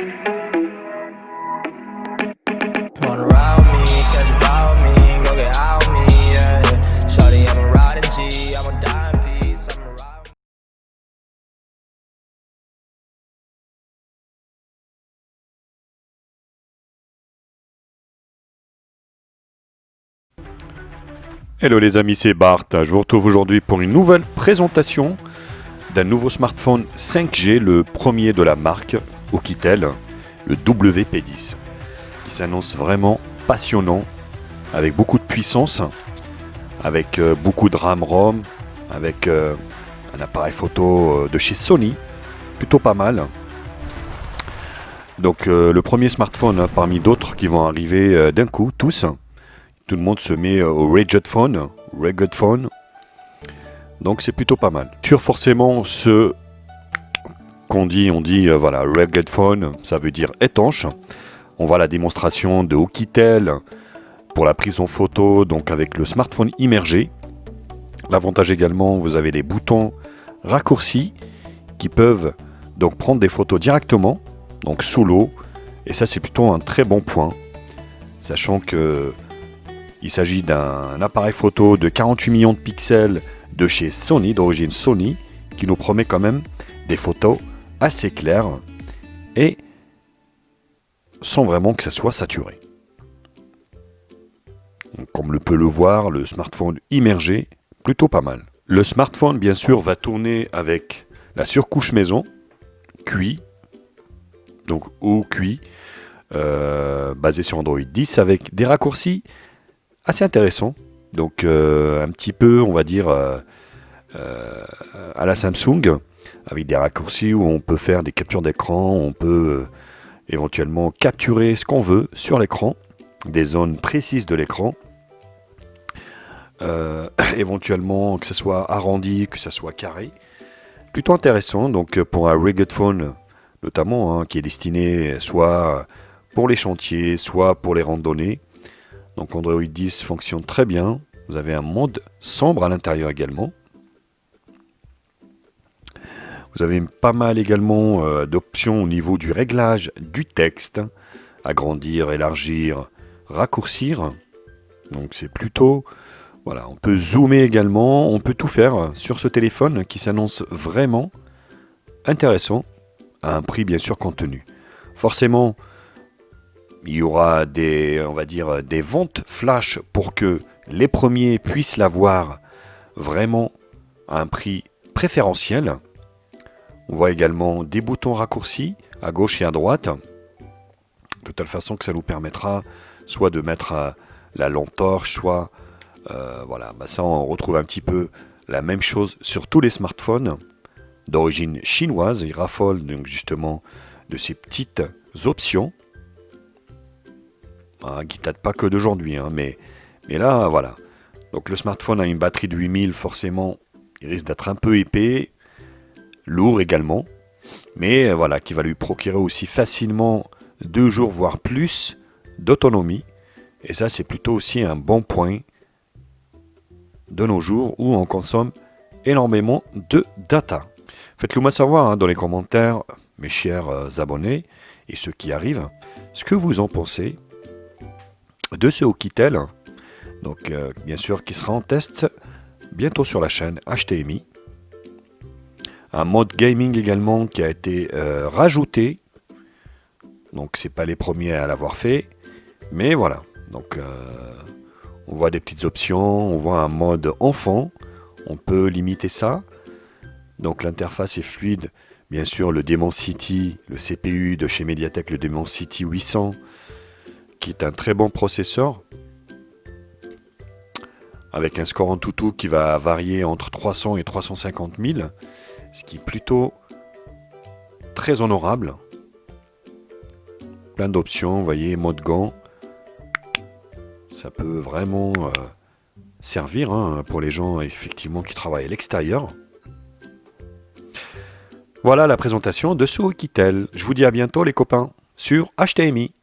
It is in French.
Wanna ride me, catch a vibe with me, go get out with me, yeah. Shawty, I'm a riding G, I'm a dying piece, I'm a ride. Hello les amis, c'est Bart. Je vous retrouve aujourd'hui pour une nouvelle présentation d'un nouveau smartphone 5G, le premier de la marque Oukitel, le WP10, qui s'annonce vraiment passionnant, avec beaucoup de puissance, avec beaucoup de RAM ROM, avec un appareil photo de chez Sony, plutôt pas mal. Donc le premier smartphone parmi d'autres qui vont arriver d'un coup, tous. Tout le monde se met au Rugged Phone. Donc c'est plutôt pas mal. Sur forcément ce qu'on dit, voilà, Rugged Phone, ça veut dire étanche. On voit la démonstration de Oukitel pour la prise en photo, donc avec le smartphone immergé. L'avantage également, vous avez des boutons raccourcis qui peuvent donc prendre des photos directement, donc sous l'eau. Et ça c'est plutôt un très bon point, sachant que il s'agit d'un appareil photo de 48 millions de pixels de chez Sony, d'origine Sony, qui nous promet quand même des photos assez claires et sans vraiment que ça soit saturé. Comme le peut le voir, le smartphone immergé, plutôt pas mal. Le smartphone, bien sûr, va tourner avec la surcouche maison, QI, donc OQI, basé sur Android 10, avec des raccourcis assez intéressant, donc un petit peu, on va dire, à la Samsung, avec des raccourcis où on peut faire des captures d'écran, on peut éventuellement capturer ce qu'on veut sur l'écran, des zones précises de l'écran, éventuellement que ce soit arrondi, que ce soit carré, plutôt intéressant, donc pour un Rugged Phone notamment, qui est destiné soit pour les chantiers, soit pour les randonnées. Donc Android 10 fonctionne très bien. Vous avez un mode sombre à l'intérieur également. Vous avez pas mal également d'options au niveau du réglage du texte. Agrandir, élargir, raccourcir. Donc c'est plutôt... Voilà, on peut zoomer également. On peut tout faire sur ce téléphone qui s'annonce vraiment intéressant. À un prix bien sûr contenu. Forcément... Il y aura des ventes flash pour que les premiers puissent l'avoir vraiment à un prix préférentiel. On voit également des boutons raccourcis à gauche et à droite, de telle façon que ça nous permettra soit de mettre la lampe torche, soit ça on retrouve un petit peu la même chose sur tous les smartphones d'origine chinoise. Ils raffolent donc justement de ces petites options. Qui ne date pas que d'aujourd'hui, mais là, voilà. Donc le smartphone a une batterie de 8000, forcément, il risque d'être un peu épais, lourd également, mais voilà, qui va lui procurer aussi facilement 2 jours, voire plus, d'autonomie. Et ça, c'est plutôt aussi un bon point de nos jours où on consomme énormément de data. Faites-le moi savoir dans les commentaires, mes chers abonnés, et ceux qui arrivent, ce que vous en pensez de ce Oukitel, donc bien sûr qui sera en test bientôt sur la chaîne HTMI. Un mode gaming également qui a été rajouté, donc c'est pas les premiers à l'avoir fait, mais voilà, donc on voit des petites options, on voit un mode enfant, on peut limiter ça, donc l'interface est fluide, bien sûr le Dimensity, le CPU de chez Mediatek, le Dimensity 800, qui est un très bon processeur, avec un score en tout qui va varier entre 300 et 350 000, ce qui est plutôt très honorable. Plein d'options, vous voyez, mode gant, ça peut vraiment servir pour les gens effectivement qui travaillent à l'extérieur. Voilà la présentation de ce Oukitel. Je vous dis à bientôt les copains sur HTMI.